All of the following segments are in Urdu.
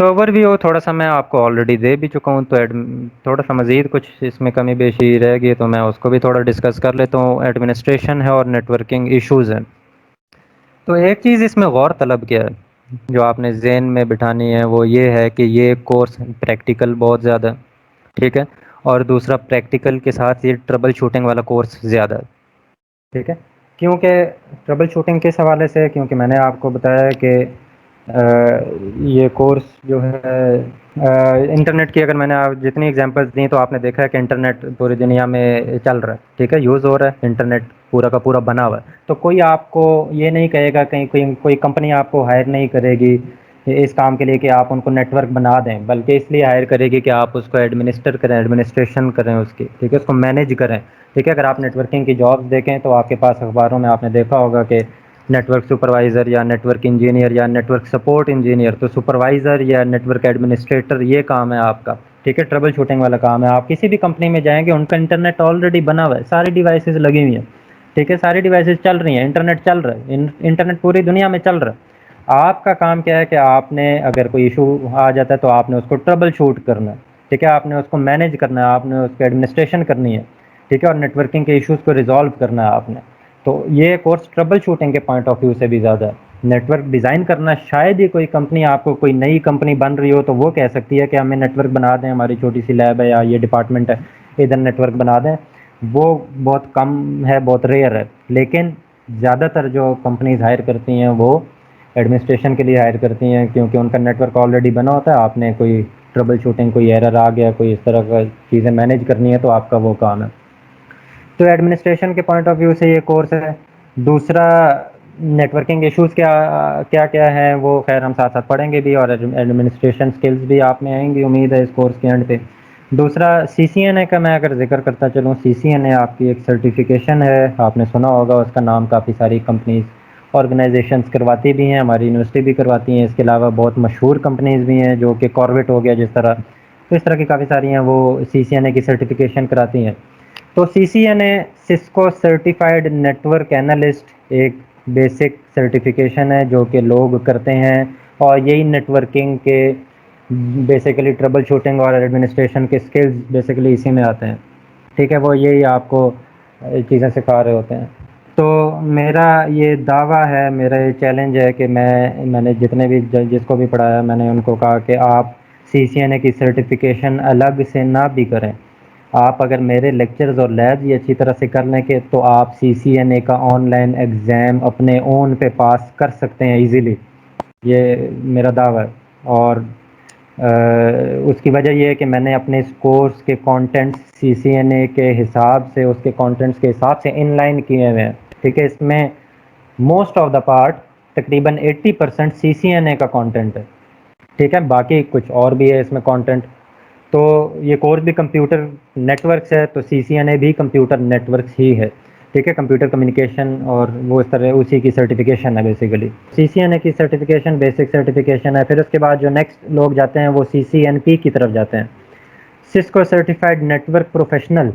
سو اوور ویو تھوڑا سا میں آپ کو آلریڈی دے بھی چکا ہوں، تو تھوڑا سا مزید کچھ اس میں کمی بیشی رہ گئی تو میں اس کو بھی تھوڑا ڈسکس کر لیتا ہوں۔ ایڈمنسٹریشن ہے اور نیٹورکنگ ایشوز ہیں۔ تو ایک چیز اس میں غور طلب کیا ہے جو آپ نے ذہن میں بٹھانی ہے، وہ یہ ہے کہ یہ کورس پریکٹیکل بہت زیادہ، ٹھیک ہے، اور دوسرا پریکٹیکل کے ساتھ یہ ٹربل شوٹنگ والا کورس زیادہ ہے، ٹھیک ہے۔ کیونکہ ٹربل شوٹنگ کس حوالے سے؟ کیونکہ میں نے آپ کو بتایا کہ یہ کورس جو ہے انٹرنیٹ کی، اگر میں نے جتنی ایگزامپلس دیں تو آپ نے دیکھا ہے کہ انٹرنیٹ پوری دنیا میں چل رہا ہے، ٹھیک ہے، یوز ہو رہا ہے، انٹرنیٹ پورا کا پورا بنا ہوا ہے۔ تو کوئی آپ کو یہ نہیں کہے گا، کہیں کوئی کمپنی آپ کو ہائر نہیں کرے گی اس کام کے لیے کہ آپ ان کو نیٹ ورک بنا دیں، بلکہ اس لیے ہائر کرے گی کہ آپ اس کو ایڈمنسٹر کریں، ایڈمنسٹریشن کریں اس کی، ٹھیک ہے، اس کو مینیج کریں، ٹھیک ہے۔ اگر آپ نیٹ ورکنگ کی جابس دیکھیں تو آپ کے پاس اخباروں میں آپ نے دیکھا ہوگا کہ نیٹ ورک سپروائزر یا نیٹ ورک انجینئر یا نیٹ ورک سپورٹ انجینئر، تو سپروائزر یا نیٹ ورک ایڈمنسٹریٹر یہ کام ہے آپ کا، ٹھیک ہے، ٹربل شوٹنگ والا کام ہے۔ آپ کسی بھی کمپنی میں جائیں گے، ان کا انٹرنیٹ آلریڈی بنا ہوا ہے، ساری ڈیوائسز لگی ہوئی ہیں، ٹھیک ہے، ساری ڈیوائسز چل رہی ہیں، انٹرنیٹ چل رہا ہے، انٹرنیٹ پوری دنیا میں چل رہا ہے۔ آپ کا کام کیا ہے کہ آپ نے اگر کوئی ایشو آ جاتا ہے تو آپ نے اس کو ٹربل شوٹ کرنا ہے، ٹھیک ہے، آپ نے اس کو مینیج کرنا ہے، آپ نے اس کی ایڈمنسٹریشن کرنی ہے، ٹھیک ہے، اور نیٹ ورکنگ کے ایشوز کو ریزالو کرنا ہے آپ نے۔ تو یہ کورس ٹربل شوٹنگ کے پوائنٹ آف ویو سے بھی زیادہ ہے۔ نیٹ ورک ڈیزائن کرنا شاید ہی کوئی کمپنی، آپ کو کوئی نئی کمپنی بن رہی ہو تو وہ کہہ سکتی ہے کہ ہمیں نیٹ ورک بنا دیں، ہماری چھوٹی سی لیب ہے یا یہ ڈپارٹمنٹ ہے، ادھر نیٹ ورک بنا دیں، وہ بہت کم ہے، بہت ریئر ہے۔ لیکن زیادہ تر جو کمپنیز ہائر کرتی ہیں وہ ایڈمنسٹریشن کے لیے ہائر کرتی ہیں، کیونکہ ان کا نیٹ ورک آلریڈی بنا ہوتا ہے، آپ نے کوئی ٹربل شوٹنگ، کوئی ایرر آ گیا، کوئی اس طرح کا چیزیں مینیج کرنی ہے تو آپ کا وہ کام ہے۔ تو ایڈمنسٹریشن کے پوائنٹ آف ویو سے یہ کورس ہے۔ دوسرا، نیٹ ورکنگ ایشوز کیا کیا ہیں وہ خیر ہم ساتھ ساتھ پڑھیں گے بھی، اور ایڈمنسٹریشن سکلز بھی آپ میں آئیں گی امید ہے اس کورس کے اینڈ پہ۔ دوسرا سی سی این اے کا میں اگر ذکر کرتا چلوں، سی سی این اے آپ کی ایک سرٹیفکیشن ہے، آپ نے سنا ہوگا اس کا نام، کافی ساری کمپنیز آرگنائزیشنز کرواتی بھی ہیں، ہماری یونیورسٹی بھی کرواتی ہیں، اس کے علاوہ بہت مشہور کمپنیز بھی ہیں جو کہ کاربیٹ ہو گیا جس طرح، تو اس طرح کی کافی ساری ہیں، وہ سی سی این اے کی سرٹیفکیشن کراتی ہیں۔ تو C C N A Cisco certified network analyst ایک بیسک سرٹیفکیشن ہے جو کہ لوگ کرتے ہیں، اور یہی نیٹ ورکنگ کے بیسیکلی ٹربل شوٹنگ اور ایڈمنسٹریشن کے سکلز بیسیکلی اسی میں آتے ہیں، ٹھیک ہے، وہ یہی آپ کو چیزیں سکھا رہے ہوتے ہیں۔ تو میرا یہ دعویٰ ہے، میرا یہ چیلنج ہے کہ میں نے جتنے بھی جس کو بھی پڑھایا میں نے ان کو کہا کہ آپ سی سی این اے کی سرٹیفکیشن الگ سے نہ بھی کریں، آپ اگر میرے لیکچرز اور لیبز یہ اچھی طرح سے کر لیں کہ تو آپ سی سی این اے کا آن لائن ایگزام اپنے اون پہ پاس کر سکتے ہیں ایزیلی، یہ میرا دعویٰ ہے۔ اور اس کی وجہ یہ ہے کہ میں نے اپنے اس کورس کے کانٹینٹس سی سی این اے کے حساب سے، اس کے کانٹینٹس کے حساب سے ان لائن کیے ہوئے ہیں، ٹھیک ہے، اس میں موسٹ آف دا پارٹ تقریباً 80% سی سی این اے کا کانٹینٹ ہے، ٹھیک ہے، باقی کچھ اور بھی ہے اس میں کانٹینٹ۔ تو یہ کورس بھی کمپیوٹر نیٹ ورکس ہے، تو سی سی این اے بھی کمپیوٹر نیٹ ورکس ہی ہے، ٹھیک ہے، کمپیوٹر کمیونیکیشن، اور وہ اس طرح اسی کی سرٹیفکیشن ہے بیسیکلی۔ سی سی این اے کی سرٹیفکیشن بیسک سرٹیفکیشن ہے۔ پھر اس کے بعد جو نیکسٹ لوگ جاتے ہیں وہ سی سی این پی کی طرف جاتے ہیں، Cisco certified network professional,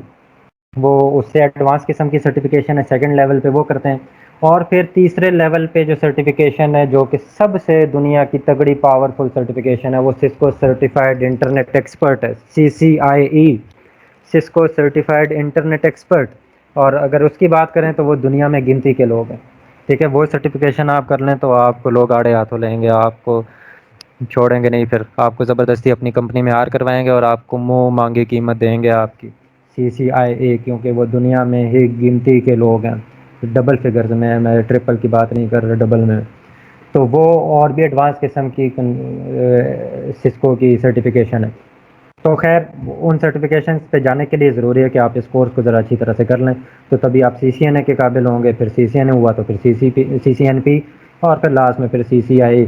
وہ اس سے ایڈوانس قسم کی سرٹیفکیشن ہے، سیکنڈ لیول پہ وہ کرتے ہیں۔ اور پھر تیسرے لیول پہ جو سرٹیفکیشن ہے جو کہ سب سے دنیا کی تگڑی پاورفل سرٹیفکیشن ہے، وہ سسکو سرٹیفائڈ انٹرنیٹ ایکسپرٹ ہے، سی سی آئی ای، سسکو سرٹیفائڈ انٹرنیٹ ایکسپرٹ۔ اور اگر اس کی بات کریں تو وہ دنیا میں گنتی کے لوگ ہیں، ٹھیک ہے، وہ سرٹیفکیشن آپ کر لیں تو آپ کو لوگ آڑے ہاتھوں لیں گے، آپ کو چھوڑیں گے نہیں، پھر آپ کو زبردستی اپنی کمپنی میں ہائر کروائیں گے اور آپ کو منہ مانگی قیمت دیں گے آپ کی، سی سی آئی اے، کیونکہ وہ دنیا میں ہی گنتی کے لوگ ہیں، ڈبل فگرز میں ٹرپل کی بات نہیں کر رہا، ڈبل میں۔ تو وہ اور بھی ایڈوانس قسم کی سسکو کی سرٹیفکیشن ہے۔ تو خیر ان سرٹیفکیشنز پہ جانے کے لیے ضروری ہے کہ آپ اس کورس کو ذرا اچھی طرح سے کر لیں، تو تبھی آپ سی سی این اے کے قابل ہوں گے، پھر سی سی این اے ہوا تو پھر سی سی این پی، اور پھر لاسٹ میں پھر سی سی آئی